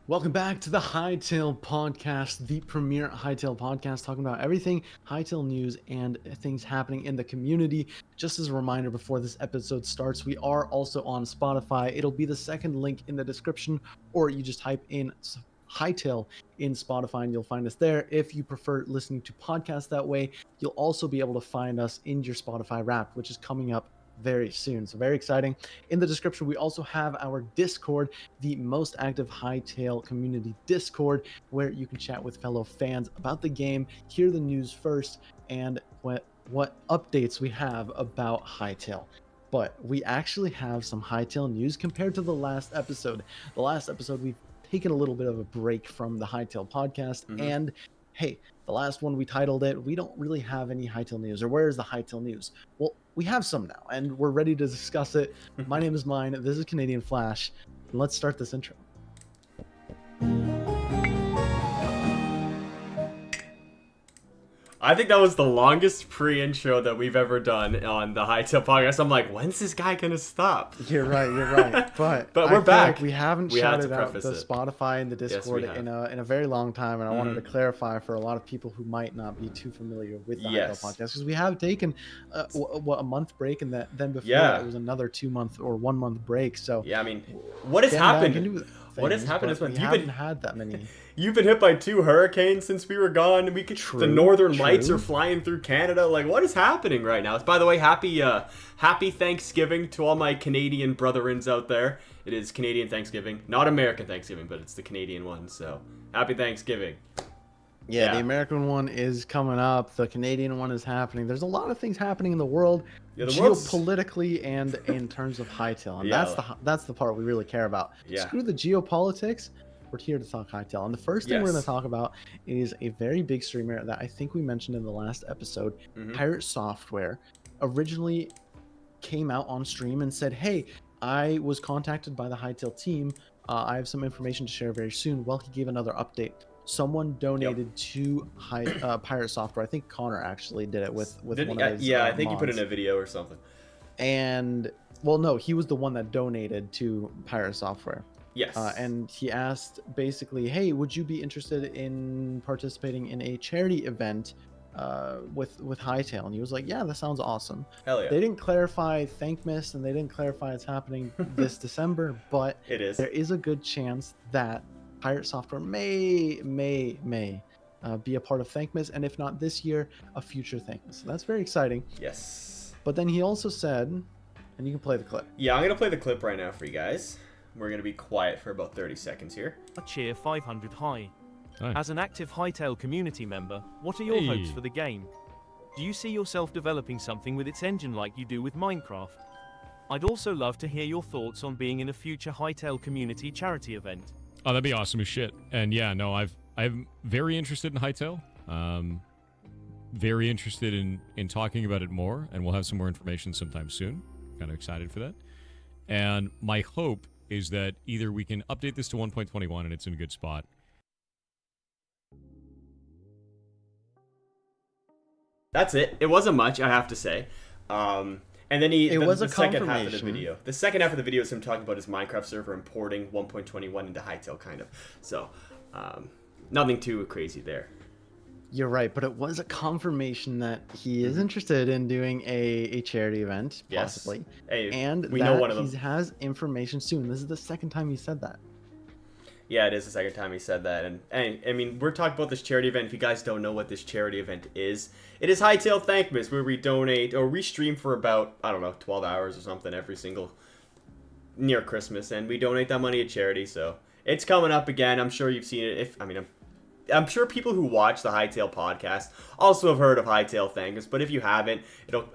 Welcome back to the Hytale podcast, the premier Hytale podcast, talking about everything Hytale news and things happening in the community. Just as a reminder before this episode starts, we are also on Spotify. It'll be the second link in the description, or you just type in Hytale in Spotify and you'll find us there. If you prefer listening to podcasts that way, you'll also be able to find us in your Spotify Wrapped, which is coming up very soon. So very exciting. In the description, we also have our Discord, the most active Hytale community Discord, where you can chat with fellow fans about the game, hear the news first, and what updates we have about Hytale. But we actually have some Hytale news compared to the last episode. The last episode, we've taken a little bit of a break from the Hytale podcast, and hey, the last one we titled it, we don't really have any Hytale news, or where is the Hytale news? Well, we have some now, and we're ready to discuss it. My name is Myne, this is CanadianFlash, and let's start this intro. I think that was the longest pre-intro that we've ever done on the Hytale podcast. I'm like, when's this guy gonna stop? You're right. But we're back. Like we haven't shouted out the Spotify and the Discord yes, in a very long time, and I wanted to clarify for a lot of people who might not be too familiar with the Hytale podcast, because we have taken a month break, and then before that it was another 2 month or 1 month break. So yeah, I mean, what has happened? What has happened is we haven't had that many. You've been hit by 2 hurricanes since we were gone. The northern lights are flying through Canada. Like, what is happening right now? By the way, happy Thanksgiving to all my Canadian brethrens out there. It is Canadian Thanksgiving, not American Thanksgiving, but it's the Canadian one. So happy Thanksgiving. Yeah, the American one is coming up. The Canadian one is happening. There's a lot of things happening in the world, geopolitically and in terms of Hytale, and that's the part we really care about. Screw the geopolitics. We're here to talk Hytale, and the first thing we're going to talk about is a very big streamer that I think we mentioned in the last episode. Pirate Software originally came out on stream and said, "Hey, I was contacted by the Hytale team. I have some information to share very soon." Well, he gave another update. Someone donated to Pirate Software. I think Connor actually did it with one of his I think mods. he put in a video or something. And well, no, he was the one that donated to Pirate Software. Yes. And he asked basically, "Hey, would you be interested in participating in a charity event with Hytale?" And he was like, "Yeah, that sounds awesome." Hell yeah. They didn't clarify Thankmas, and they didn't clarify it's happening this December, but it is. There is a good chance that Pirate Software may be a part of Thankmas, and if not this year, a future Thankmas. So that's very exciting. Yes. But then he also said, and you can play the clip. Yeah, I'm going to play the clip right now for you guys. We're going to be quiet for about 30 seconds here. Cheer 500 high. As an active Hytale community member, what are your hopes for the game? Do you see yourself developing something with its engine like you do with Minecraft? I'd also love to hear your thoughts on being in a future Hytale community charity event. Oh, that'd be awesome as shit. And yeah, no, I'm very interested in Hytale. Very interested in talking about it more, and we'll have some more information sometime soon. Kind of excited for that. And my hope is that either we can update this to 1.21 and it's in a good spot. That's it. It wasn't much, I have to say. And then the second half of the video. The second half of the video is him talking about his Minecraft server importing 1.21 into Hytale, kind of. So, nothing too crazy there. You're right, but it was a confirmation that he is interested in doing a charity event, possibly. Hey, and we know one of them. He has information soon. This is the second time he said that. Yeah, it is the second time he said that. And I mean, we're talking about this charity event. If you guys don't know what this charity event is, it is Hytale Thankmas, where we donate, or we stream for about, 12 hours or something every single near Christmas, and we donate that money to charity. So it's coming up again. I'm sure you've seen it. I'm sure people who watch the Hytale podcast also have heard of Hytale Thankmas, but if you haven't,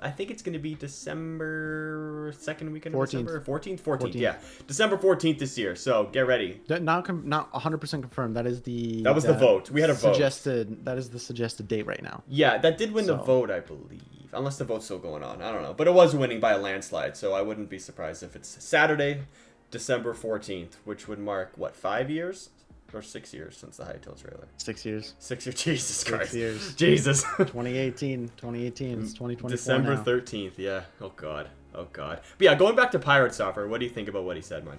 I think it's going to be December 2nd weekend of December 14th. Yeah, December 14th this year. So get ready. Not 100% confirmed. That was the vote. We had a vote. That is the suggested date right now. Yeah, that did win the vote, I believe. Unless the vote's still going on, I don't know. But it was winning by a landslide, so I wouldn't be surprised if it's Saturday, December 14th, which would mark 5 years? Or 6 years since the Hytale trailer. 6 years. 6 years. Jesus Christ. 6 years. Jesus. 2018. It's 2024 December now. 13th. Yeah. Oh God. But yeah, going back to Pirate Software, what do you think about what he said, man?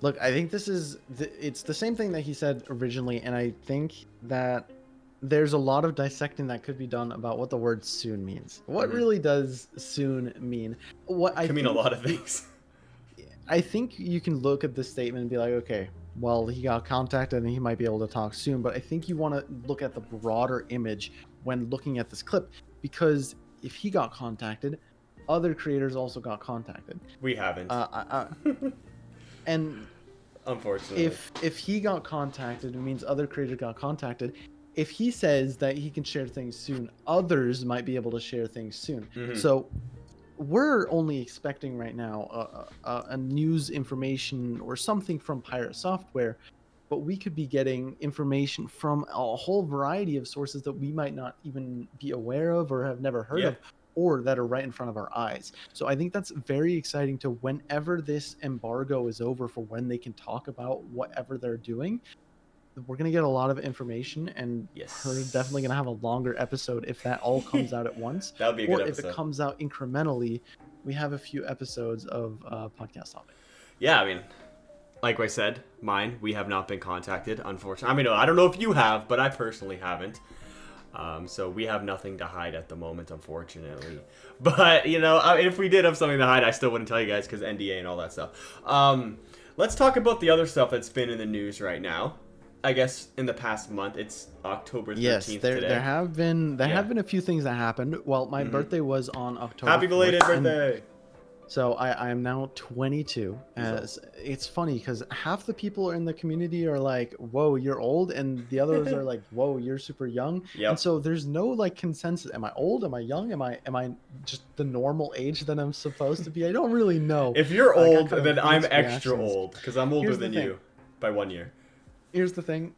Look, I think this is it's the same thing that he said originally, and I think that there's a lot of dissecting that could be done about what the word soon means. What really does soon mean? What I Can mean a think lot of things. I think you can look at this statement and be like, okay, well, he got contacted and he might be able to talk soon. But I think you want to look at the broader image when looking at this clip, because if he got contacted, other creators also got contacted. We haven't. And Unfortunately. if he got contacted, it means other creators got contacted. If he says that he can share things soon, others might be able to share things soon. So we're only expecting right now a news information or something from Pirate Software, but we could be getting information from a whole variety of sources that we might not even be aware of or have never heard of, or that are right in front of our eyes. So I think that's very exciting to whenever this embargo is over for when they can talk about whatever they're doing. We're going to get a lot of information, and we're definitely going to have a longer episode if that all comes out at once. That would be a good or episode. If it comes out incrementally, we have a few episodes of podcast topic. Yeah, I mean, like I said, Myne, we have not been contacted, unfortunately. I mean, I don't know if you have, but I personally haven't. So we have nothing to hide at the moment, unfortunately. But, you know, I mean, if we did have something to hide, I still wouldn't tell you guys because NDA and all that stuff. Let's talk about the other stuff that's been in the news right now. I guess in the past month, it's October 13th today. There have been a few things that happened. Well, my birthday was on October. Happy belated 4th, birthday! So I am now 22. It's funny because half the people in the community are like, "Whoa, you're old," and the others are like, "Whoa, you're super young." And so there's no like consensus. Am I old? Am I young? Am I just the normal age that I'm supposed to be? I don't really know. If you're old, then I'm extra old because I'm older than you by 1 year. Here's the thing.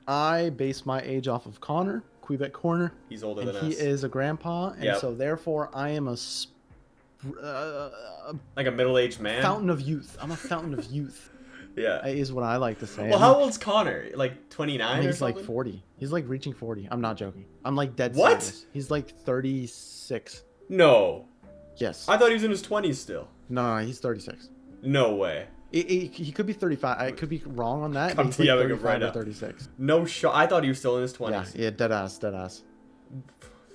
I base my age off of Connor, Quebec Corner. He's older than us. He is a grandpa, and so therefore I am like a middle-aged man. Fountain of youth. I'm a fountain of youth. Yeah. Is what I like to say. Well, how old's Connor? Like 29 He's or something? like 40. He's like reaching 40. I'm not joking. I'm like dead What? serious. He's like 36. No. Yes. I thought he was in his 20s still. No, he's 36. No way. He could be 35. I could be wrong on that. Come He's like 35 right or up. 36. No shot. I thought he was still in his 20s. Yeah, dead ass.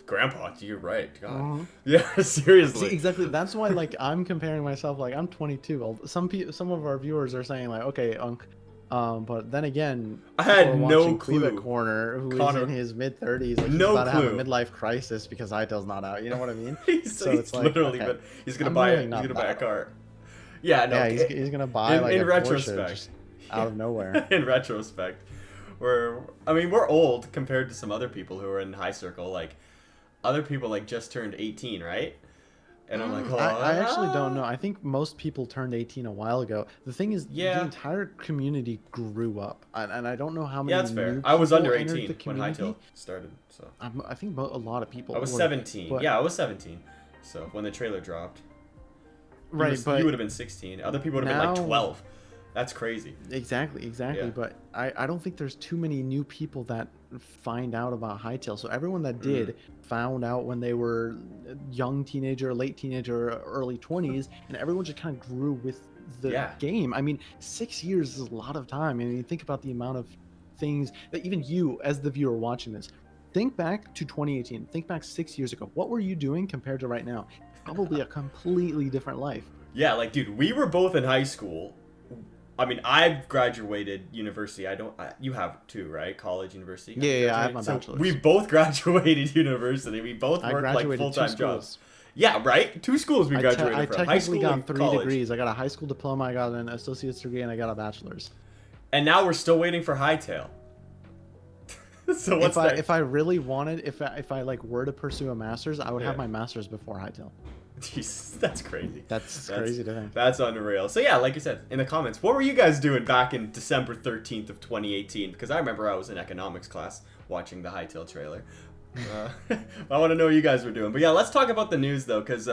Grandpa, you're right. God. Yeah, seriously. See, exactly. That's why, like, I'm comparing myself. Like, I'm 22. Some of our viewers are saying, like, okay, Unc. But then again, I had no clue. Quebec Corner, who is in his mid-30s, like, he's about to have a midlife crisis because Hytale's not out. You know what I mean? So it's like, literally, okay, but he's gonna buy it. He's gonna buy a car. Yeah, no. Yeah, he's gonna buy like in a retrospect, Porsche out of nowhere. In retrospect, we're old compared to some other people who are in high circle. Like other people like just turned 18, right? And I'm like, oh, I actually don't know. I think most people turned 18 a while ago. The thing is, the entire community grew up, and I don't know how many. Yeah, that's fair. New I was under entered 18 when Hytale started, so I think a lot of people. I was 17. Yeah, I was 17. So when the trailer dropped. Right, but you would have been 16. Other people would have been like 12. That's crazy. Exactly. Yeah. But I don't think there's too many new people that find out about Hytale. So everyone that did found out when they were young teenager, late teenager, early 20s, and everyone just kind of grew with the game. I mean, 6 years is a lot of time. I mean, you think about the amount of things that even you, as the viewer watching this, think back to 2018. Think back 6 years ago. What were you doing compared to right now? Probably a completely different life. Yeah, like, dude, we were both in high school. I mean, I've graduated university. You have too, right? College, university. Yeah, I have my bachelor's. We both graduated university. We both worked like full-time jobs. Yeah, right. 2 schools we graduated from. High school got and 3 college. degrees. I got a high school diploma. I got an associate's degree, and I got a bachelor's. And now we're still waiting for Hytale. So what's next? If I really wanted, if I like were to pursue a master's, I would have my master's before Hytale. Jesus, that's crazy. That's crazy to think. That's unreal. So yeah, like you said in the comments, what were you guys doing back in December 13th of 2018? Because I remember I was in economics class watching the Hytale trailer. I want to know what you guys were doing. But yeah, let's talk about the news though, because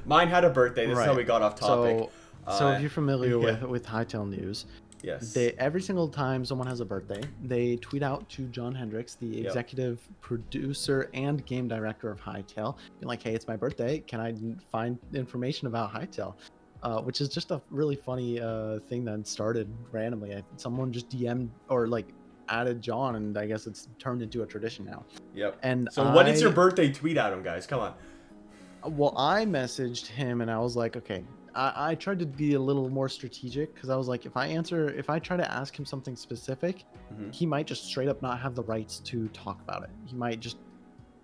Myne had a birthday. This is how we got off topic. So if you're familiar with Hytale news, yes, every single time someone has a birthday, they tweet out to John Hendricks, the executive producer and game director of Hytale, being like, "Hey, it's my birthday. Can I find information about Hytale?" which is just a really funny thing that started randomly. Someone just DM'd or like added John, and I guess it's turned into a tradition now. Yep. And So when it's your birthday, tweet at him, guys. Come on. Well, I messaged him and I was like, okay, I tried to be a little more strategic because I was like, if I try to ask him something specific, he might just straight up not have the rights to talk about it. He might just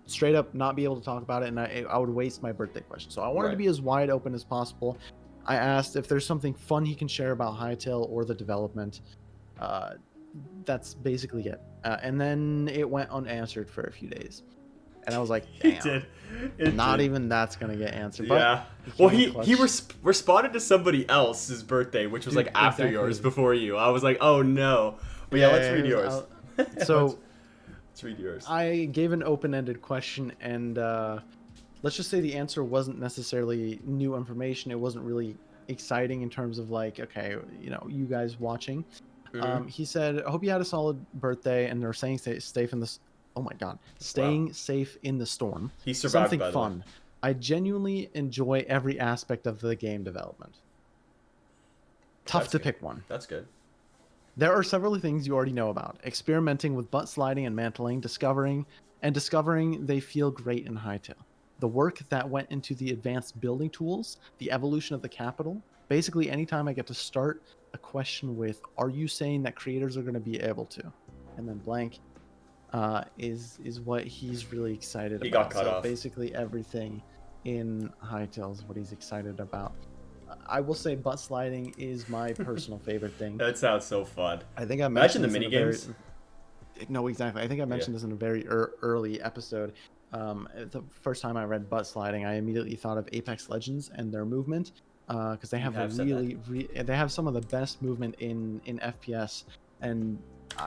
straight up not be able to talk about it, and I would waste my birthday question. So I wanted to be as wide open as possible. I asked if there's something fun he can share about Hytale or the development. That's basically it. And then it went unanswered for a few days. And I was like, damn, not even that's going to get answered. Yeah. But well, he responded to somebody else's birthday, which was like after yours, before you. I was like, oh no. But yeah, let's read yours. So let's read yours. I gave an open-ended question, and let's just say the answer wasn't necessarily new information. It wasn't really exciting in terms of like, okay, you know, you guys watching. He said, I hope you had a solid birthday, and they're saying stay safe in this. Oh my God, staying safe in the storm. He survived. Something by the fun. way. I genuinely enjoy every aspect of the game development. Tough to pick one. That's good. There are several things you already know about. Experimenting with butt sliding and mantling, discovering they feel great in Hytale. The work that went into the advanced building tools, the evolution of the capital. Basically, anytime I get to start a question with, are you saying that creators are going to be able to? And then blank is what he's really excited about. He got cut off. Basically, everything in Hytale is what he's excited about. I will say butt sliding is my personal favorite thing. That sounds so fun. I think I mentioned the mini games. No, exactly. I think I mentioned this in a very early episode. The first time I read butt sliding, I immediately thought of Apex Legends and their movement, because they have they have some of the best movement in FPS, and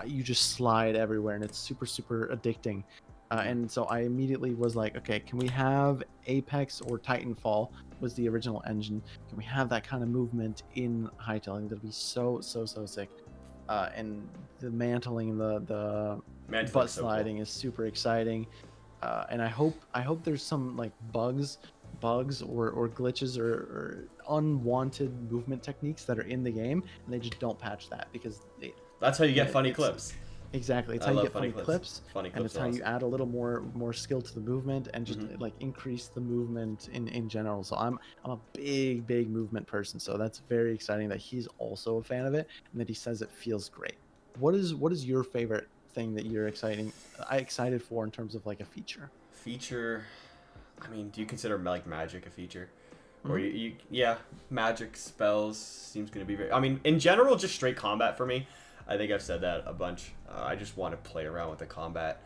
you just slide everywhere, and it's super addicting. And so I immediately was like, okay, can we have Apex or Titanfall was the original engine? Can we have that kind of movement in Hytale? I think that'd be so sick. And the mantling, the butt sliding is super exciting. And I hope there's some like bugs or glitches or unwanted movement techniques that are in the game, and they just don't patch that, because that's how you get funny clips. Exactly, it's how you get funny clips, and it's how you add a little more skill to the movement, and just like increase the movement in general. So I'm a big movement person, so that's very exciting that he's also a fan of it, and that he says it feels great. What is your favorite thing that you're excited for in terms of like a feature? I mean, do you consider like magic a feature? Or yeah, magic spells seems going to be very, I mean, in general, just straight combat for me. I think I've said that a bunch. I just want to play around with the combat,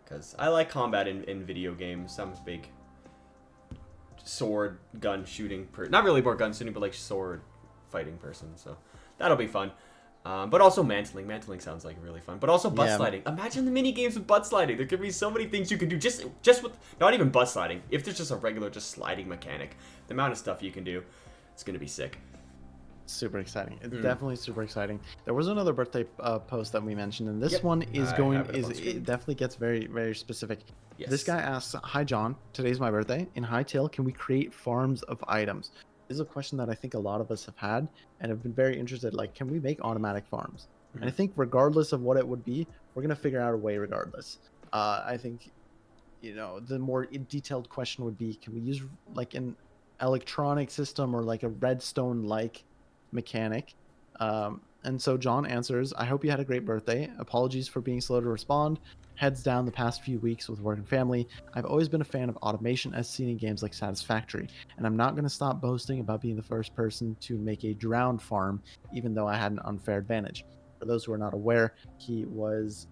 because I like combat in video games. I'm a big sword gun shooting not really more gun shooting, but like sword fighting person, so that'll be fun. But also mantling sounds like really fun, but also butt sliding. Imagine the mini games with butt sliding. There could be so many things you could do just with, not even butt sliding, if there's just a regular just sliding mechanic. The amount of stuff you can do, it's gonna be sick. Super exciting. It's definitely super exciting. There was another birthday post that we mentioned, and this one is it definitely gets very specific. Yes. This guy asks, "Hi John, today's my birthday. In Hytale, can we create farms of items?" This is a question that I think a lot of us have had and have been very interested. Like, can we make automatic farms? And I think regardless of what it would be, we're gonna figure out a way regardless. I think, you know, the more detailed question would be, can we use like an electronic system or like a redstone like mechanic? And so John answers, I hope you had a great birthday. Apologies for being slow to respond. Heads down the past few weeks with work and family. I've always been a fan of automation as seen in games like Satisfactory, and I'm not going to stop boasting about being the first person to make a drowned farm, even though I had an unfair advantage. For those who are not aware, he was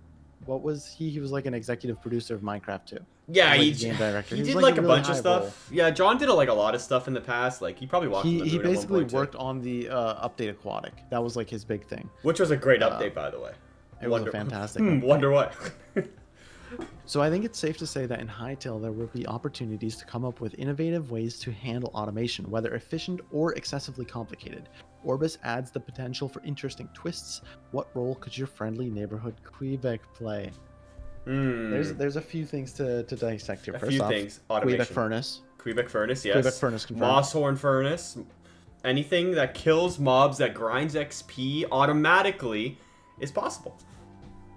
like an executive producer of Minecraft too. Yeah, like he game director. He did like a really bunch of stuff. Role. Yeah, John did like a lot of stuff in the past. Like he probably walked. He basically worked on the update Aquatic. That was like his big thing. Which was a great update, by the way. It was a fantastic. Wonder what. So I think it's safe to say that in Hytale there will be opportunities to come up with innovative ways to handle automation, whether efficient or excessively complicated. Orbis adds the potential for interesting twists. What role could your friendly neighborhood Quebec play? There's a few things to dissect here. First off, automation. Quebec Furnace. Quebec Furnace, yes. Quebec Furnace confirmed. Mosshorn Furnace. anything that kills mobs that grinds XP automatically is possible.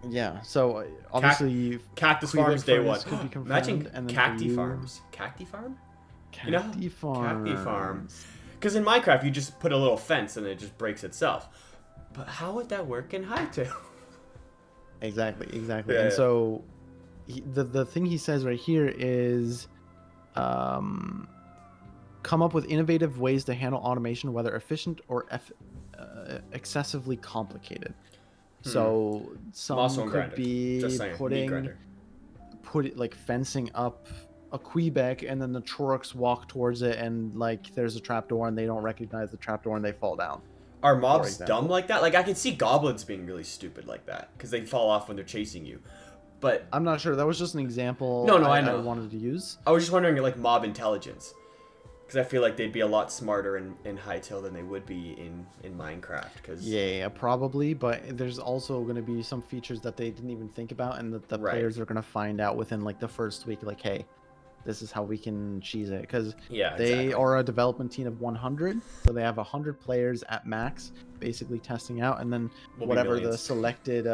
Yeah, so obviously Cactus Quebec Farms day Furnace one. could be confirmed, Imagine and then Cacti for you- Farms. Cacti Farm? Cacti Farms. Cacti Farms. Because in Minecraft, you just put a little fence and it just breaks itself. But how would that work in Hytale? Exactly. Yeah, And yeah. so the thing he says right here is come up with innovative ways to handle automation, whether efficient or excessively complicated. So some Muscle and could grinder. be Just saying, meat grinder. like fencing up a Quebec, and then the Trorks walk towards it, and like there's a trapdoor, and they don't recognize the trapdoor, and they fall down. Are mobs example. dumb like that? Like, I can see goblins being really stupid like that because they fall off when they're chasing you. But I'm not sure. That was just an example. No, I know. I wanted to use. I was just wondering, like, mob intelligence. Because I feel like they'd be a lot smarter in Hytale than they would be in Minecraft. Cause... Yeah, probably. But there's also going to be some features that they didn't even think about, and that the Right. players are going to find out within like the first week. Like, hey, this is how we can cheese it. Because Yeah, they exactly. are a development team of 100, so they have 100 players at max, basically testing out, and then Will be whatever the millions. selected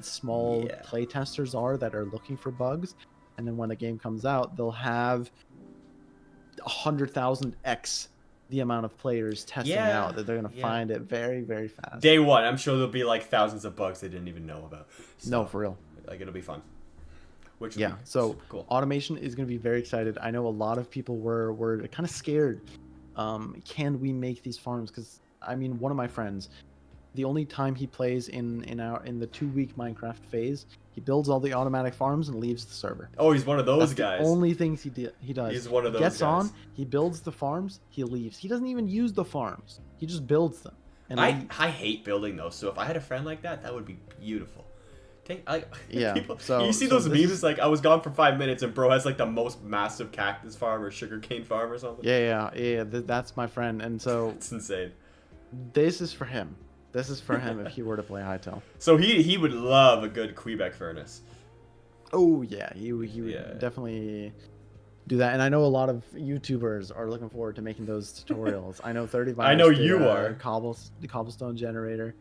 small Yeah. play testers are that are looking for bugs, and then when the game comes out, they'll have 100,000x the amount of players testing Yeah, out that they're gonna yeah. find it very, very fast. Day one, I'm sure there'll be, like, thousands of bugs they didn't even know about. So, No, for real. Like, it'll be fun. Which will Yeah. be So super cool. automation is gonna be very excited. I know a lot of people were kind of scared. Can we make these farms? Because I mean, one of my friends, the only time he plays in the 2-week Minecraft phase, he builds all the automatic farms and leaves the server. Oh, he's one of those That's guys. the only things he does. He's one of those Gets guys. on, he builds the farms, he leaves. He doesn't even use the farms. He just builds them. And I leaves. hate building those, so if I had a friend like that, that would be beautiful. Yeah, People, so- you see so those this memes, is- like, I was gone for 5 minutes and bro has, like, the most massive cactus farm or sugarcane farm or something. Yeah. That's my friend, and so It's insane. this is for him. This is for him if he were to play Hytale. So he would love a good Quebec furnace. Oh yeah, he would Yeah. definitely do that. And I know a lot of YouTubers are looking forward to making those tutorials. I know 30 I know Virus did, you are. the cobblestone generator.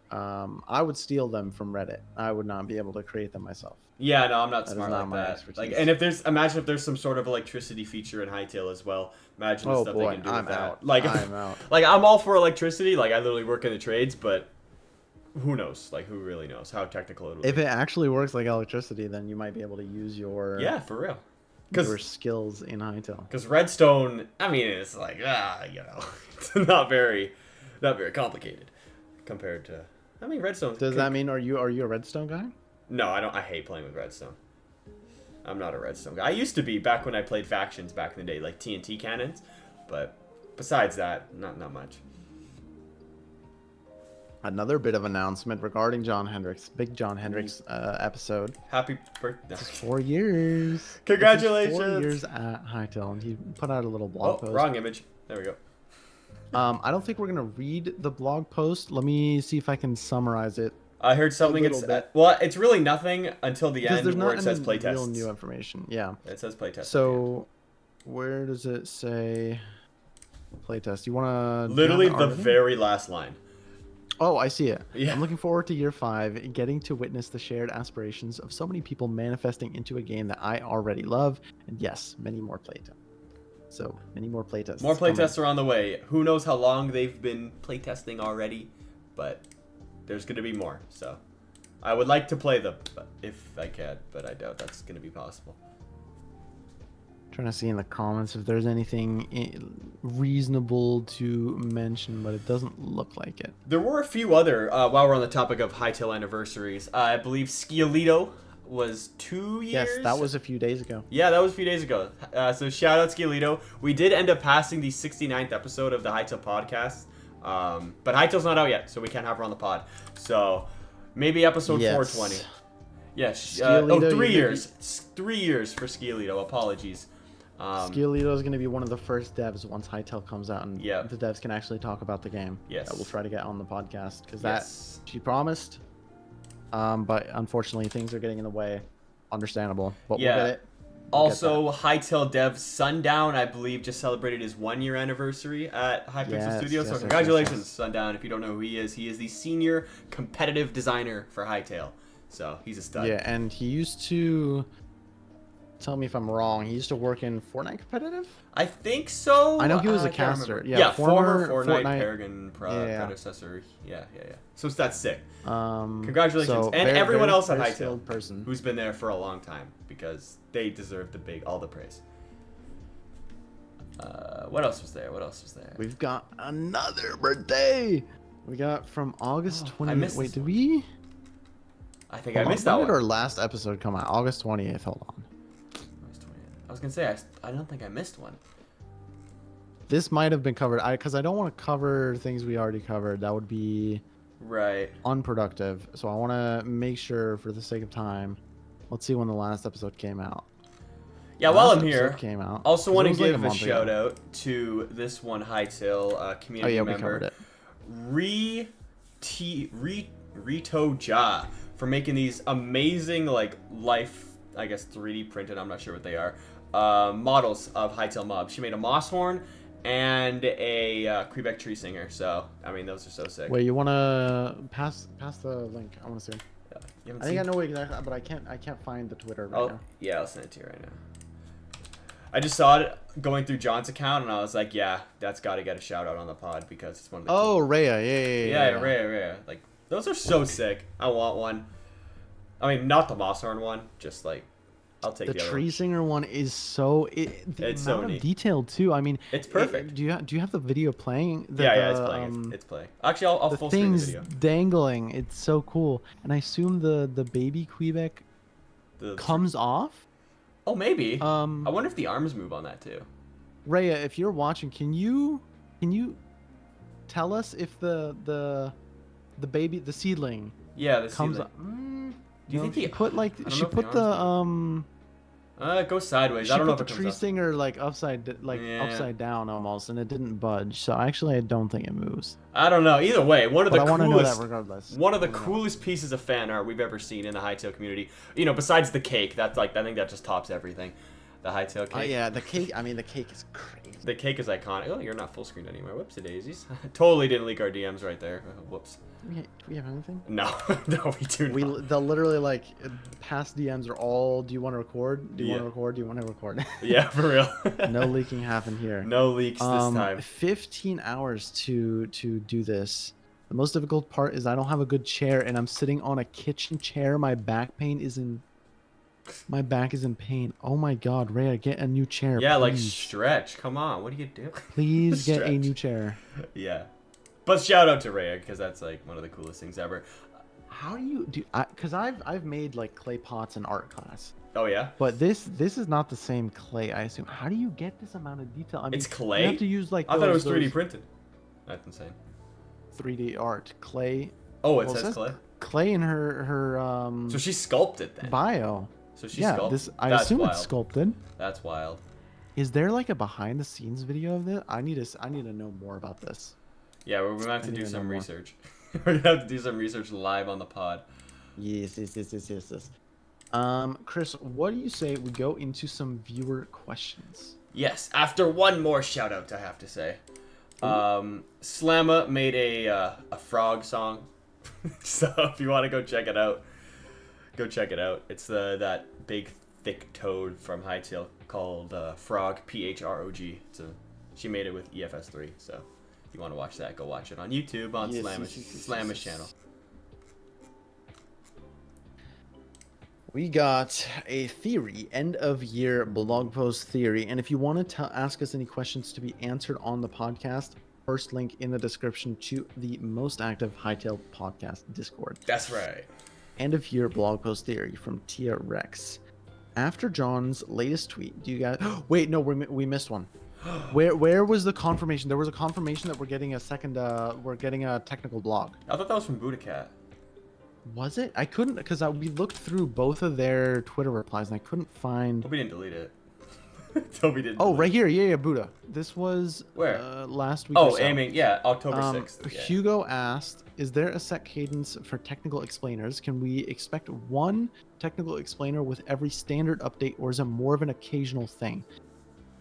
I would steal them from Reddit. I would not be able to create them myself. Yeah, no, I'm not That is smart not like my that. expertise. Like, and imagine if there's some sort of electricity feature in Hytale as well. Imagine the Oh stuff boy, they can do I'm with that. out. Like, I'm out. like I'm all for electricity. Like, I literally work in the trades, but who knows? Like, who really knows how technical it will If be? it actually works like electricity, then you might be able to use your Yeah, for real. your Because skills in Hytale. redstone, I mean, it's like it's not very complicated compared to. I mean, redstone. Does that mean are you a redstone guy? No, I don't. I hate playing with redstone. I'm not a redstone guy. I used to be back when I played factions back in the day, like TNT cannons. But besides that, not much. Another bit of announcement regarding John Hendricks, big John Hendricks episode. Happy birthday! 4 years. Congratulations. This is 4 years at Hytale, and he put out a little blog Oh, post. wrong image. There we go. I don't think we're gonna read the blog post. Let me see if I can summarize it, I heard something. little bit. Well, it's really nothing until the because end there's where not it says any real playtests. new information. Yeah. It says playtest. So, where does it say playtest? You wanna? literally the very. very last line. Oh, I see it. Yeah. I'm looking forward to year 5, getting to witness the shared aspirations of so many people manifesting into a game that I already love, and yes, many more playtests. So many more playtests. More coming. playtests are on the way. Who knows how long they've been playtesting already, but there's gonna be more. So I would like to play them if I can, but I doubt that's gonna be possible. Trying to see in the comments if there's anything reasonable to mention, but it doesn't look like it. There were a few other, while we're on the topic of Hytale Anniversaries, I believe Skiolito was 2 years? Yes, that was a few days ago. Yeah, that was a few days ago. So shout out Skiolito. We did end up passing the 69th episode of the Hytale podcast, but Hytale's not out yet, so we can't have her on the pod. So maybe episode Yes. 420. Yes. Skiolito, 3 you're years. 3 years for Skiolito. Apologies. Skiolito is going to be one of the first devs once Hytale comes out, and Yeah. the devs can actually talk about the game. Yes. That we'll try to get on the podcast, because Yes. that she promised. But unfortunately, things are getting in the way. Understandable, but Yeah. we'll get it. Also, Hytale dev Sundown, I believe, just celebrated his 1-year anniversary at Hypixel Studios. So congratulations, Sundown. If you don't know who he is the senior competitive designer for Hytale. So he's a stud. Yeah, and he used to, tell me if I'm wrong, he used to work in Fortnite competitive? I think so. I know he was a I can't caster. remember. Yeah, former Fortnite Paragon predecessor. Yeah. So that's sick. Congratulations. So and everyone else at very Hytale person who's been there for a long time, because they deserve all the praise. What else was there? We've got another birthday. We got from August 20th. Wait, did we? I think I missed that one. When did our last episode come out? August 20th. Hold on. August 20th. I was gonna say I don't think I missed one. This might have been covered. Because I don't want to cover things we already covered. That would be unproductive. So I want to make sure, for the sake of time, let's see when the last episode came out. Yeah, while I'm here, came out. Also want to give a shout out to this one Hytale community member, Rito Ja, for making these amazing life, I guess 3D printed, I'm not sure what they are, models of Hytale mobs. She made a moss horn and a Quebec tree singer. So I mean, those are so sick. Wait, you want to pass the link? I want to see. I think I know exactly, but I can't find the Twitter right now. Yeah, I'll send it to you right now. I just saw it going through John's account, and I was like, yeah, that's got to get a shout out on the pod, because it's one of the Rhea, yeah. Rhea. Like, those are so sick. I want one. I mean, not the moss horn one, just I'll take the tree singer one is so it's so neat. Detailed too. I mean, it's perfect. Do you have the video playing? It's playing. It's playing. Actually, I'll full screen the video. Dangling. It's so cool. And I assume the baby Quebec comes off. Oh, maybe. I wonder if the arms move on that too. Rhea, if you're watching, can you tell us if the baby, the seedling, the comes seedling. Do you think she put it goes sideways. She I don't know if put it the tree singer upside down almost, and it didn't budge. So actually, I don't think it moves. I don't know. Either way, one of the coolest pieces of fan art we've ever seen in the Hytale community. You know, besides the cake, that's I think that just tops everything. The Hytale cake. Yeah, the cake. I mean, the cake is crazy. The cake is iconic. Oh, you're not full screen anymore. Whoopsie daisies. Totally didn't leak our DMs right there. Whoops. Do we have anything? No, no, we do not. They'll literally past DMs are all. Do you want to record? Do you want to record? Do you want to record? Yeah, for real. No leaking happened here. No leaks this time. 15 hours to do this. The most difficult part is I don't have a good chair, and I'm sitting on a kitchen chair. My back is in pain. Oh my God, Rhea, get a new chair. Yeah, please. Stretch. Come on, what do you do? Please get a new chair. Yeah. But shout out to Rhea, because that's one of the coolest things ever. How do you do? Because I've made clay pots in art class. Oh yeah. But this is not the same clay, I assume. How do you get this amount of detail? I mean, it's clay. You have to use I thought it was 3D printed. That's insane. 3D art clay. Oh, it says clay. Clay in her So she sculpted then. Bio. So she sculpted. I assume it's sculpted. That's wild. Is there a behind the scenes video of this? I need to know more about this. Yeah, we're gonna have to do some research. We're gonna have to do some research live on the pod. Yes. Chris, what do you say we go into some viewer questions? Yes, after one more shout out, I have to say. Slamma made a frog song. So if you want to go check it out, go check it out. It's that big thick toad from Hytale called Frog, P-H-R-O-G. She made it with EFS3, so if you want to watch that, go watch it on YouTube on Slamma's channel. We got a theory, end of year blog post theory, and if you want to ask us any questions to be answered on the podcast, first link in the description to the most active Hytale podcast Discord. That's right. End of year blog post theory from Tia Rex. After John's latest tweet, do you guys? Wait, no, we missed one. Where was the confirmation? There was a confirmation that we're getting a technical blog. I thought that was from Budacat. Was it? I couldn't, because we looked through both of their Twitter replies and I couldn't find. Hope we didn't delete it. Toby didn't. Oh, right here. Yeah, Buddha. This was Where? last week. Or so. Aiming. Yeah, October 6th. Yeah. Hugo asked, "Is there a set cadence for technical explainers? Can we expect one technical explainer with every standard update, or is it more of an occasional thing?"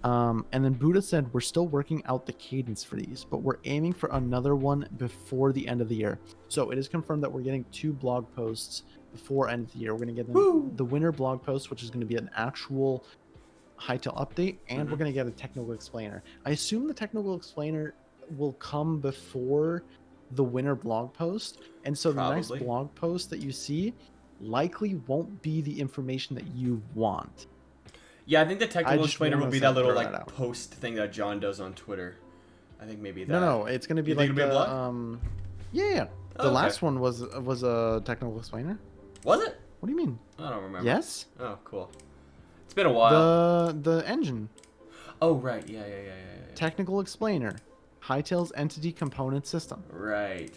And then Buddha said, "We're still working out the cadence for these, but we're aiming for another one before the end of the year." So it is confirmed that we're getting 2 blog posts before end of the year. We're going to get the winter blog post, which is going to be an actual Hytale update, and we're going to get a technical explainer. I assume the technical explainer will come before the winter blog post, and so the next blog post that you see likely won't be the information that you want. Yeah, I think the technical explainer will be that little like post thing that John does on Twitter. I think maybe that. No, it's going to be like the yeah. The last one was a technical explainer. Was it? What do you mean? I don't remember. Yes. Oh, cool. It's been a while. The engine. Oh right, yeah. Technical explainer. Hytale's entity component system. Right.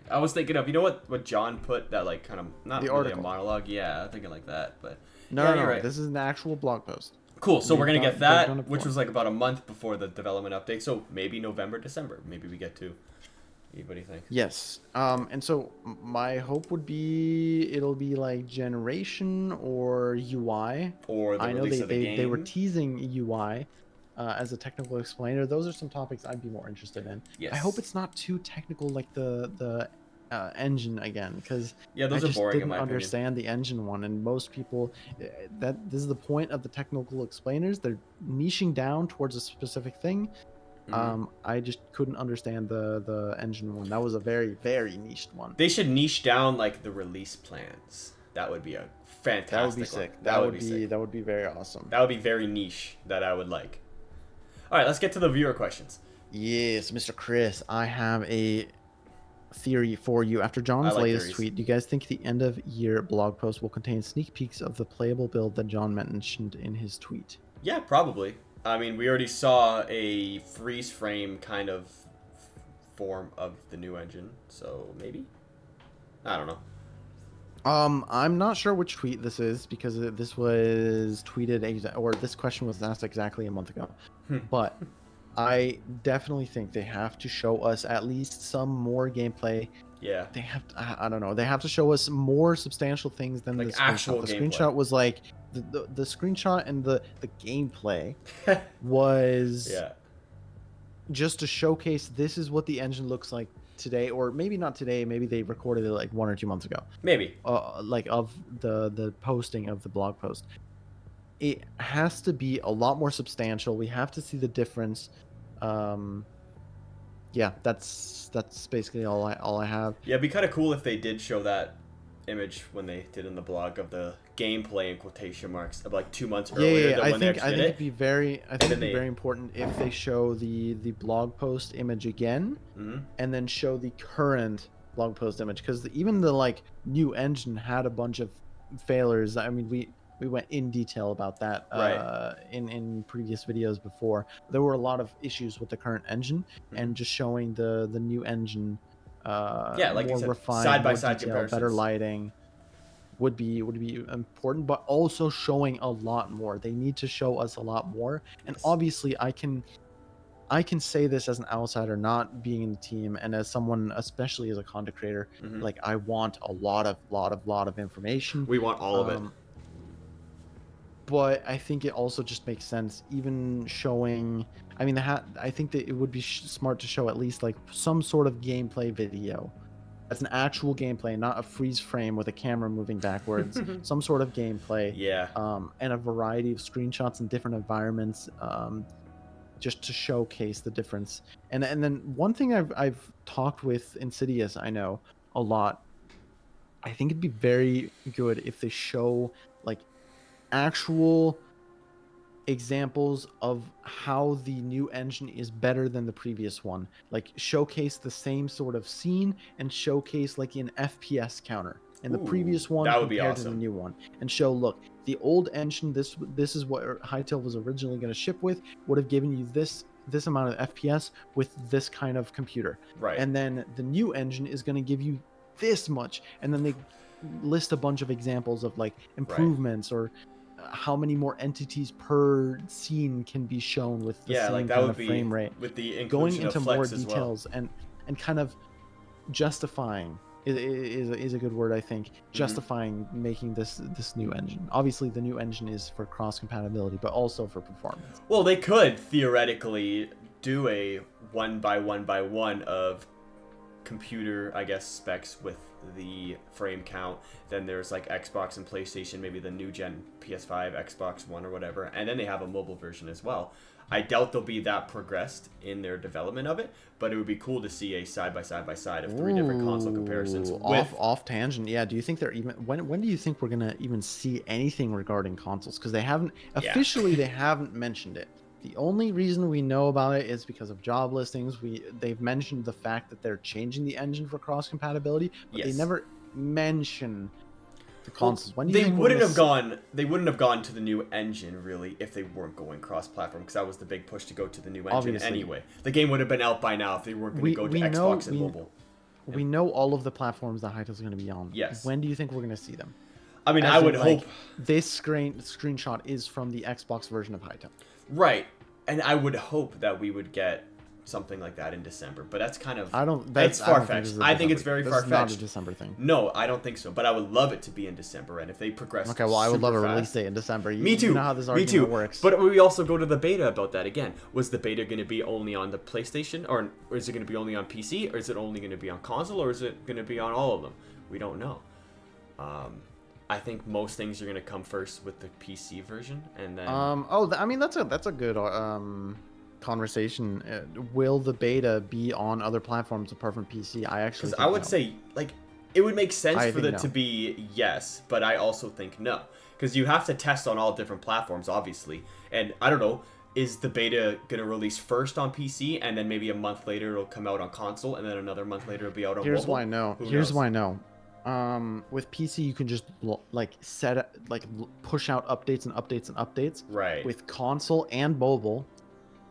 I was thinking of, you know what John put, that like kind of not the really article. a monologue. Yeah, I'm thinking like that, but no, yeah, you're right. This is an actual blog post. Cool. So we're gonna get that, which was like about a month before the development update. So maybe November, December. Maybe we get to. What do you think? Yes. And so my hope would be it'll be like generation or UI. Or the release of the game. They were teasing UI as a technical explainer. Those are some topics I'd be more interested in. Yes. I hope it's not too technical like the engine again, because those I are just boring didn't in my understand the engine one, and most people this is the point of the technical explainers. They're niching down towards a specific thing. I just couldn't understand the engine one. That was a very, very niched one. They should niche down like the release plans. That would be a fantastic. That would be sick. That would be very awesome. That would be very niche. That I would like. All right, let's get to the viewer questions. Yes, Mr. Chris, I have a theory for you. After John's latest tweet, do you guys think the end of year blog post will contain sneak peeks of the playable build that John mentioned in his tweet? Yeah, probably. I mean, we already saw a freeze frame kind of form of the new engine, so maybe? I don't know. I'm not sure which tweet this is, because this was tweeted, or this question was asked exactly a month ago. But I definitely think they have to show us at least some more gameplay. Yeah. They have to, I don't know. They have to show us more substantial things than like the screenshot. Actual the gameplay. Screenshot was like the screenshot, and the gameplay was just to showcase this is what the engine looks like today, or maybe not today. Maybe they recorded it like 1 or 2 months ago. Maybe. Like of the posting of the blog post. It has to be a lot more substantial. We have to see the difference. Yeah, that's basically all I have. Yeah, it'd be kind of cool if they did show that image when they did in the blog of the gameplay in quotation marks of like 2 months earlier. I think it'd be very important if they show the blog post image again, and then show the current blog post image, because even the like new engine had a bunch of failures. I mean, we went in detail about that in previous videos before. There were a lot of issues with the current engine, and just showing the new engine like more you said, refined, side-by-side detail, comparisons. better lighting would be important, but also showing a lot more. They need to show us a lot more. And obviously I can say this as an outsider, not being in the team, and as someone, especially as a content creator, like I want a lot of information. We want all of it. But I think it also just makes sense, even showing. I mean, I think that it would be smart to show at least like some sort of gameplay video. That's an actual gameplay, not a freeze frame with a camera moving backwards. Some sort of gameplay. Yeah. And a variety of screenshots in different environments, just to showcase the difference. And then one thing I've talked with Insidious, I know a lot. I think it'd be very good if they show like actual examples of how the new engine is better than the previous one, like showcase the same sort of scene and showcase like an FPS counter in the previous one compared to the new one, and show, look, the old engine, this is what Hytale was originally going to ship with, would have given you this amount of FPS with this kind of computer, right? And then the new engine is going to give you this much, and then they list a bunch of examples of like improvements or how many more entities per scene can be shown with the Yeah, same like that kind would of be frame rate. with the Going inclusion into of more flex as well. details and kind of justifying is a good word, I think. Justifying making this new engine. Obviously, the new engine is for cross compatibility, but also for performance. Well, they could theoretically do a 1x1x1 of computer, I guess, specs with the frame count. Then there's like Xbox and PlayStation, maybe the new gen PS5, Xbox One or whatever, and then they have a mobile version as well. I doubt they'll be that progressed in their development of it, but it would be cool to see a side by side of 3 different console comparisons. Off tangent, yeah. Do you think they're even when do you think we're gonna even see anything regarding consoles? Because they haven't officially they haven't mentioned it. The only reason we know about it is because of job listings. They've mentioned the fact that they're changing the engine for cross compatibility, but they never mention the consoles. When do you think they wouldn't have gone to the new engine really if they weren't going cross-platform, because that was the big push to go to the new engine. Obviously. Anyway. The game would have been out by now if they weren't going to go to Xbox and mobile. We know all of the platforms that Hytale's going to be on. Yes. When do you think we're going to see them? I mean, I would hope this screenshot is from the Xbox version of Hytale. Right. And I would hope that we would get something like that in December, but that's kind of it's far-fetched. I think it's very far-fetched. Not a December thing. No, I don't think so, but I would love it to be in December, and if they progress okay, well, I would love a release fast, date in December. Me too. You know how this argument works. But we also go to the beta about that again. Was the beta going to be only on the PlayStation, or is it going to be only on PC, or is it only going to be on console, or is it going to be on all of them? We don't know. I think most things are going to come first with the PC version, and then I mean that's a good conversation. Will the beta be on other platforms apart from PC? I actually think I would no. say like it would make sense for it to be yes, but I also think no, because you have to test on all different platforms, obviously. And I don't know, is the beta gonna release first on PC and then maybe a month later it'll come out on console, and then another month later it'll be out on Here's mobile? why no. Here's why no. With PC you can just push out updates and updates and updates. Right. With console and mobile,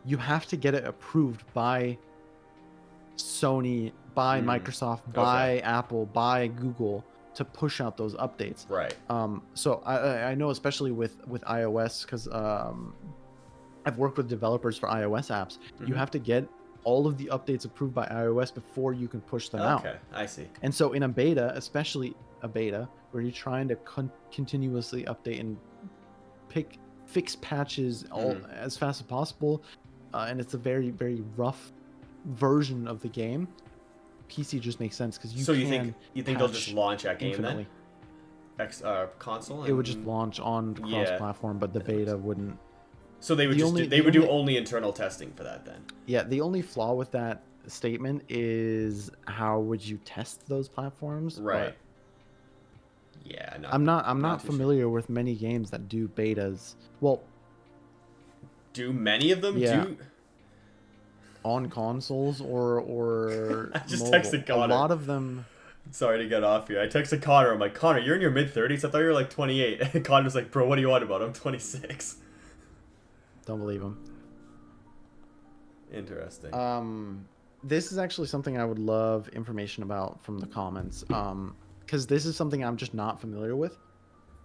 you have to get it approved by Sony, by Microsoft, by Apple, by Google to push out those updates. Right. So I know, especially with iOS, because I've worked with developers for iOS apps. You have to get all of the updates approved by iOS before you can push them out. Okay, I see. And so in a beta, especially a beta, where you're trying to continuously update and fix patches as fast as possible, and it's a very, very rough version of the game, PC just makes sense because you. So you think they'll just launch that game infinitely. then? Console. It would just launch on cross-platform, but the beta wouldn't. So they would do only internal testing for that then. Yeah, the only flaw with that statement is how would you test those platforms? Right. Yeah, I'm not familiar with many games that do betas. Well, do many of them do on consoles or I just mobile? Texted Connor. A lot of them. Sorry to get off here. I texted Connor. I'm like, Connor, you're in your mid-30s. I thought you were like 28. And Connor's like, bro, what do you want about? I'm 26. Don't believe him. Interesting. This is actually something I would love information about from the comments. Because this is something I'm just not familiar with.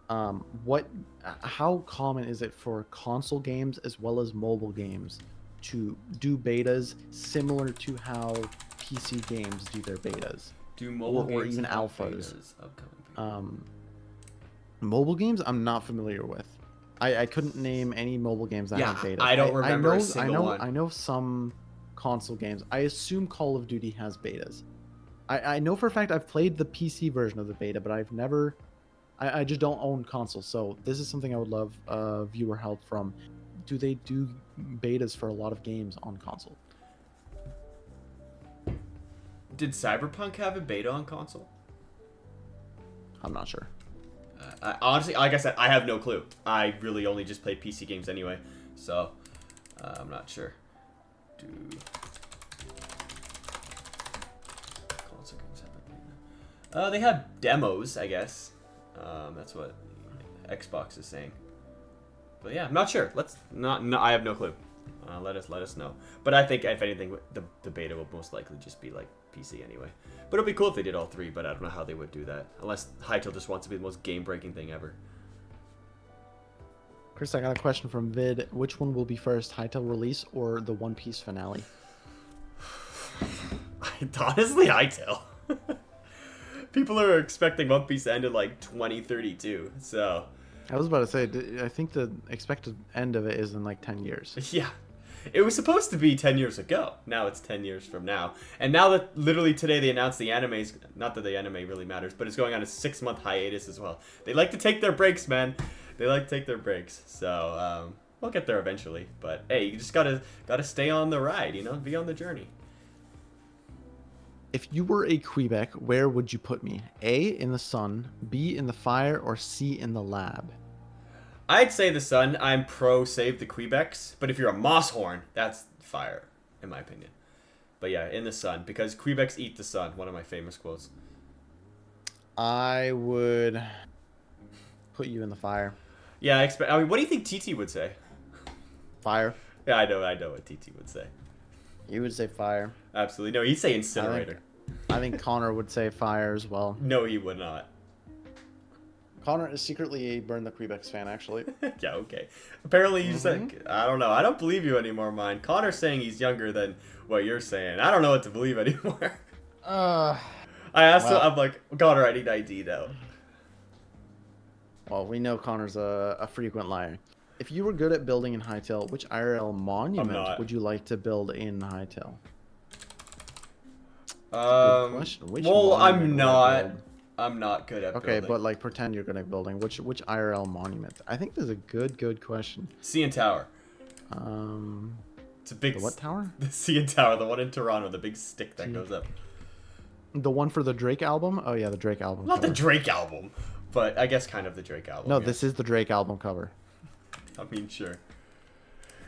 How common is it for console games as well as mobile games to do betas similar to how PC games do their betas? Do mobile games or even alphas? Mobile games I'm not familiar with. I couldn't name any mobile games that have betas. I don't remember a single one. I know some console games. I assume Call of Duty has betas. I know for a fact I've played the PC version of the beta, but I've never... I just don't own consoles, so this is something I would love viewer help from. Do they do betas for a lot of games on console? Did Cyberpunk have a beta on console? I'm not sure. Honestly, like I said, I have no clue. I really only just play PC games anyway, so I'm not sure. Do console games have a beta? They have demos, I guess. That's what Xbox is saying. But yeah, I'm not sure. I have no clue. Let us know. But I think if anything, the beta will most likely just be like PC anyway. But it'd be cool if they did all three. But I don't know how they would do that, unless Hytale just wants to be the most game-breaking thing ever. Chris, I got a question from Vid. Which one will be first, Hytale release or the One Piece finale? Honestly, Hytale. People are expecting One Piece to end in like 2032, so. I was about to say, I think the expected end of it is in like 10 years. Yeah. It was supposed to be 10 years ago. Now it's 10 years from now. And now that literally today they announced the anime's, not that the anime really matters, but it's going on a 6-month hiatus as well. They like to take their breaks, man. They like to take their breaks. So, we'll get there eventually. But hey, you just gotta stay on the ride, you know? Be on the journey. If you were a Quebec, where would you put me? A, in the sun, B, in the fire, or C, in the lab? I'd say the sun. I'm pro save the Quebecs. But if you're a Mosshorn, that's fire, in my opinion. But yeah, in the sun. Because Quebecs eat the sun. One of my famous quotes. I would put you in the fire. Yeah, I mean, what do you think TT would say? Fire. Yeah, I know what TT would say. You would say fire. Absolutely. No, he'd say incinerator. I think Connor would say fire as well. No, he would not. Connor is secretly a Burn the Quebecs fan, actually. Yeah, okay. Apparently you said, I don't know. I don't believe you anymore, Myne. Connor's saying he's younger than what you're saying. I don't know what to believe anymore. I asked him, I'm like, Connor, I need ID now. Well, we know Connor's a frequent liar. If you were good at building in Hytale, which IRL monument would you like to build in Hytale? Good question. Which well, monument would I build? I'm not good at building. Okay, but like pretend you're good at building. Which IRL monument? I think this is a good question. CN Tower. It's a big. The what tower? The CN Tower, the one in Toronto, the big stick that goes up. The one for the Drake album? Oh yeah, the Drake album. Not cover. the Drake album, but I guess kind of the Drake album. No, yeah. this is the Drake album cover. I mean, sure.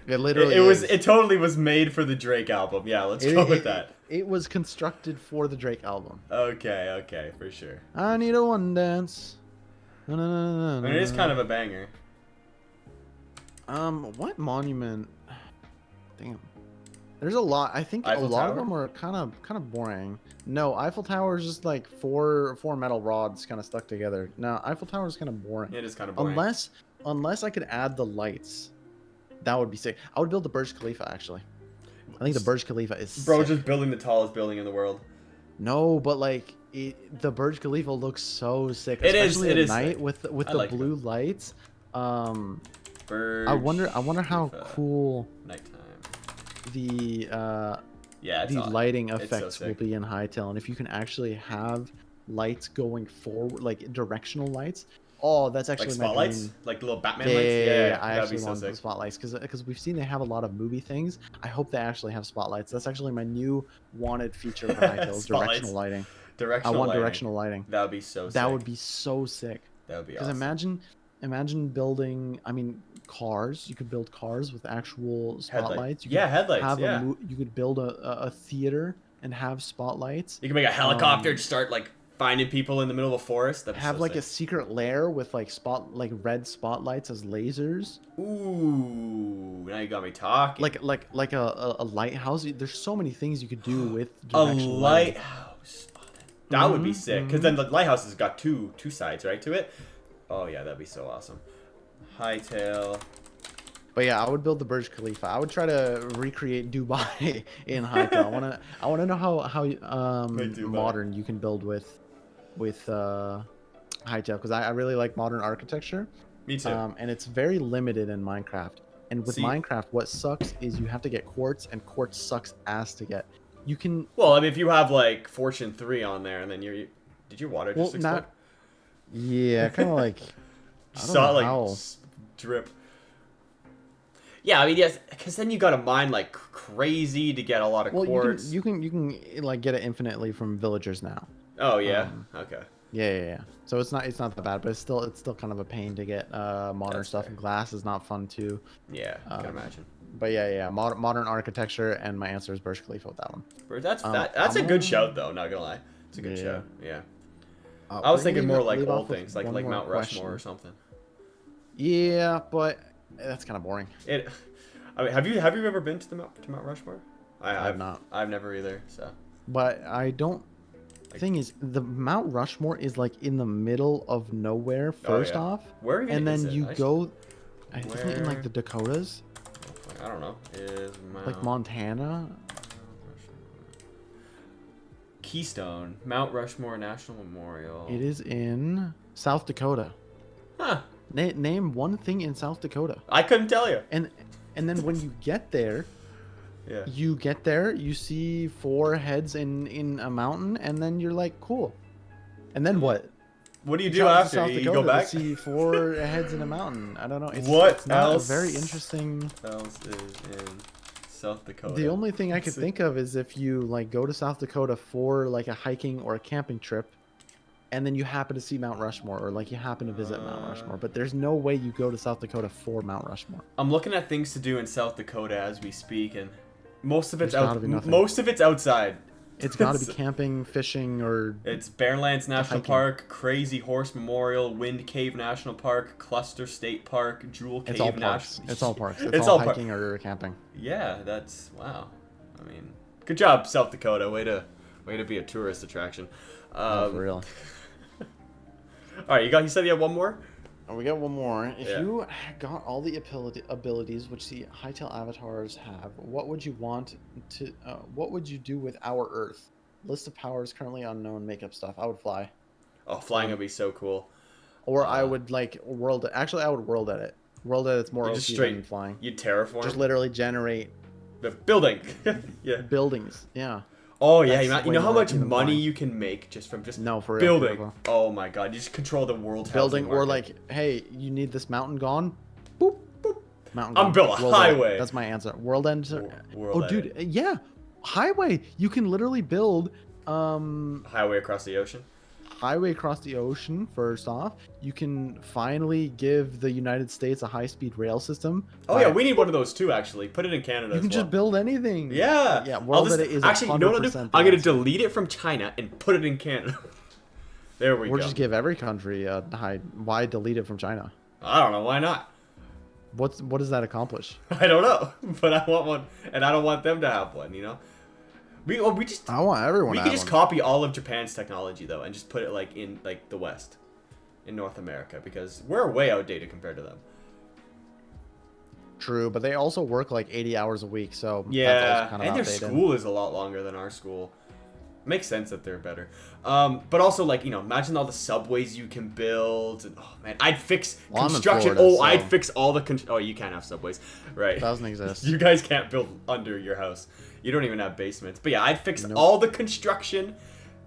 It literally. It totally was made for the Drake album. Yeah, let's go with that. It was constructed for the Drake album. Okay, for sure. I need a one dance. I mean, it is kind of a banger. What monument? Damn. There's a lot. I think Eiffel a lot Tower? of them are kind of boring. No, Eiffel Tower is just like four metal rods kind of stuck together. No, Eiffel Tower is kind of boring. It is kind of boring. Unless I could add the lights, that would be sick. I would build the Burj Khalifa actually. I think the Burj Khalifa is Bro, sick. just building the tallest building in the world. No, but like the Burj Khalifa looks so sick. It is. Especially It at is night sick. with the like blue lights. Burj I wonder how Khalifa. cool Nighttime. the Yeah, it's awesome. lighting It's so effects will sick. be in Hytale, and if you can actually have lights going forward, like directional lights. Oh, that's actually Like my spotlights, dream. like the little Batman Yeah, lights. I that'd actually be so want the sick. spotlights because we've seen they have a lot of movie things. I hope they actually have spotlights. That's actually my new wanted feature for Hytale is Spotlights. directional lighting. Directional I want lighting. directional lighting. That would be so sick. That would be so sick. That would be Because awesome. imagine building. I mean, cars. You could build cars with actual spotlights. You could headlights. have Yeah. you could build a theater and have spotlights. You can make a helicopter to start like finding people in the middle of a forest. That'd be Have so like a sick. secret lair with like red spotlights as lasers. Ooh, now you got me talking. Like a lighthouse. There's so many things you could do with a directional lighting. lighthouse. Oh, that would be sick. Because then the lighthouse has got two sides, right, to it. Oh yeah, that'd be so awesome. Hytale. But yeah, I would build the Burj Khalifa. I would try to recreate Dubai in Hytale. I wanna know how modern you can build with Hytale, because I really like modern architecture. Me too. And it's very limited in Minecraft. And with Minecraft, what sucks is you have to get quartz, and quartz sucks ass to get. You can. Well, I mean, if you have like Fortune 3 on there, and then did your water just explode? Yeah, kind of like. You saw it like drip. Yeah, I mean, yes, because then you got to mine like crazy to get a lot of quartz. You can like get it infinitely from villagers now. Oh yeah. Okay. Yeah. So it's not that bad, but it's still kind of a pain to get modern stuff. fair. And glass is not fun too. Yeah, I can imagine. But yeah, modern architecture, and my answer is Burj Khalifa with that one. That's a good shout though. Not gonna lie, it's a good shout. Yeah. I was thinking more like old things, like Mount Rushmore or something. Yeah, but that's kind of boring. I mean, have you ever been to Mount Rushmore? I've not. I've never either. So. But I don't. Thing is, the Mount Rushmore is like in the middle of nowhere. First off, Where even and is then it? you go. Isn't it in like the Dakotas? I don't know. Is Like Montana? Keystone, Mount Rushmore National Memorial. It is in South Dakota. Huh. Name one thing in South Dakota. I couldn't tell you. And then when you get there, Yeah. you see 4 heads in a mountain, and then you're like, cool. And then what? What do you do Travel to after? South You Dakota go back? to see 4 heads in a mountain. I don't know. What it's not else? a very interesting. Else is in South Dakota. The only thing I could think of is if you like go to South Dakota for like a hiking or a camping trip, and then you happen to see Mount Rushmore, or like you happen to visit Mount Rushmore. But there's no way you go to South Dakota for Mount Rushmore. I'm looking at things to do in South Dakota as we speak, and most of it's There's gotta be nothing. most of it's outside. It's got to be camping, fishing, or It's Bearlands National hiking. Park, Crazy Horse Memorial, Wind Cave National Park, Cluster State Park, Jewel Cave it's all parks. National. It's all parks. It's It's all all par- hiking or camping. Yeah, that's wow. I mean, good job, South Dakota. Way to be a tourist attraction. Oh, for real. All right, you said you had one more. And we got one more. If Yeah. you got all the abilities which the Hytale avatars have, what would you want to? What would you do with our Earth? List of powers currently unknown. Make up stuff. I would fly, Oh, flying would be so cool. or I would like world. Actually, I would world edit. World edit's more You OP just than straight flying. You terraform. Just literally generate the building. Yeah. buildings. Yeah. Oh yeah, That's you way know how more much OP than money flying. you can make just from No, for real. building. For real. Oh my god, you just control the world's Building, housing or market. like, hey, you need this mountain gone. Boop boop. Mountain I'm gone. built a World edit. highway. That's my answer. World end. World Oh, dude, yeah, highway. You can literally build highway across the ocean. highway across the ocean. First off, you can finally give the United States a high-speed rail system. Oh yeah, we need one of those too. Actually, put it in Canada. You as can well. just build anything. Yeah. Yeah. I'll World just- edit is actually, you know what I'll do? 100% I'm gonna the answer. delete it from China and put it in Canada. There we Or go. just give every country a high. Why delete it from China? I don't know why not. What does that accomplish? I don't know, but I want one, and I don't want them to have one. You know, we just I want everyone. we to could have just one. copy all of Japan's technology though, and just put it like in like the West, in North America, because we're way outdated compared to them. True, but they also work like 80 hours a week, so that's Yeah, also kind of and their outdated. school is a lot longer than our school. Makes sense that they're better. But also, like, you know, imagine all the subways you can build. And, oh, man, I'd fix Well, I'm in construction. Florida, Oh, I'd so- fix all the... Oh, you can't have subways. Right. Doesn't exist. You guys can't build under your house. You don't even have basements. But yeah, I'd fix Nope. all the construction,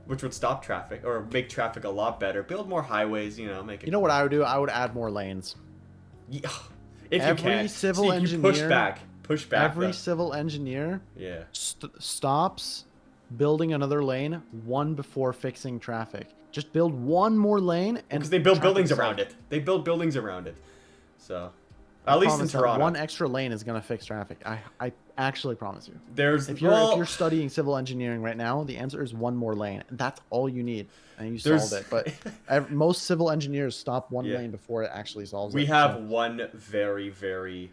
which would stop traffic, or make traffic a lot better. Build more highways, you know, make it... You know what I would do? I would add more lanes. Yeah, if Every you can. civil So you can push engineer- back. Push back. Every the- civil engineer Yeah. stops building another lane one before fixing traffic. Just build one more lane, and Because they build traffic's buildings solved. around it. They build buildings around it. So, I at least in promise that Toronto, one extra lane is gonna fix traffic. I actually promise you. there's If you're well, studying civil engineering right now, the answer is one more lane. That's all you need, and you There's- solved it. But most civil engineers stop one Yeah. lane before it actually solves we it. have so- one very very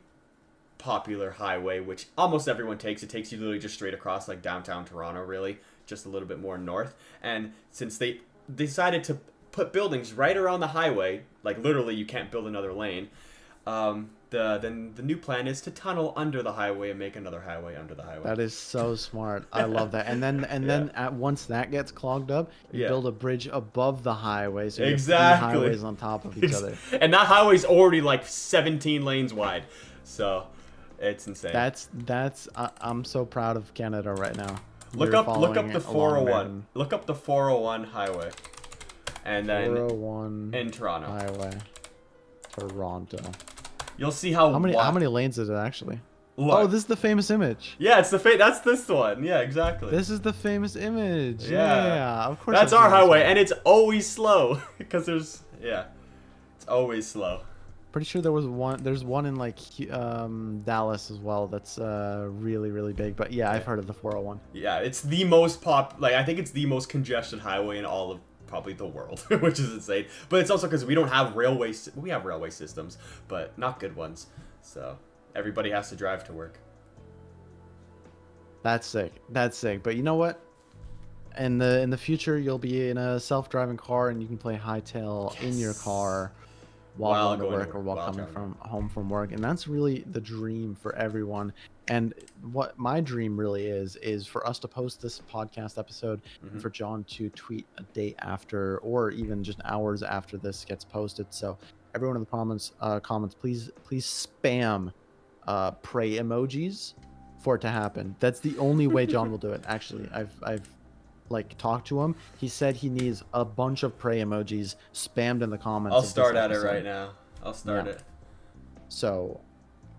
popular highway which almost everyone takes. It takes you literally just straight across like downtown Toronto, really, just a little bit more north. And since they decided to put buildings right around the highway, like literally you can't build another lane. Then the new plan is to tunnel under the highway and make another highway under the highway. That is so smart. I love that. And then once that gets clogged up, you Yeah. build a bridge above the highway, so you have Exactly. 3 highways on top of each other. And that highway's already like 17 lanes wide, so it's insane. I'm so proud of Canada right now. Look We're up following the along 401. Look up the 401 highway, and then 401 in Toronto, highway, Toronto. you'll see how How wide- many lanes is it actually? Look. Oh, this is the famous image. Yeah, it's that's this one. Yeah, exactly. This is the famous image. Yeah. Yeah, of course. That's I've our seen this highway, one. and it's always slow because it's always slow. Pretty sure there was one. There's one in like Dallas as well. That's really really big. But yeah, I've heard of the 401. Yeah, it's the most I think it's the most congested highway in all of probably the world, which is insane. But it's also because we don't have railways. We have railway systems, but not good ones. So everybody has to drive to work. That's sick. That's sick. But you know what? In the future, you'll be in a self-driving car and you can play Hytale in your car while going to work or while while coming traveling. from home from work, and that's really the dream for everyone. And what my dream really is for us to post this podcast episode, and for John to tweet a day after, or even just hours after this gets posted. So everyone in the comments, please spam pray emojis for it to happen. That's the only way John will do it. Actually, I've like talked to him. He said he needs a bunch of pray emojis spammed in the comments. I'll of start this at it episode. right now. I'll start it. So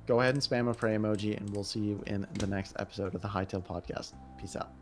go ahead and spam a pray emoji, and we'll see you in the next episode of the Hytale podcast. Peace out.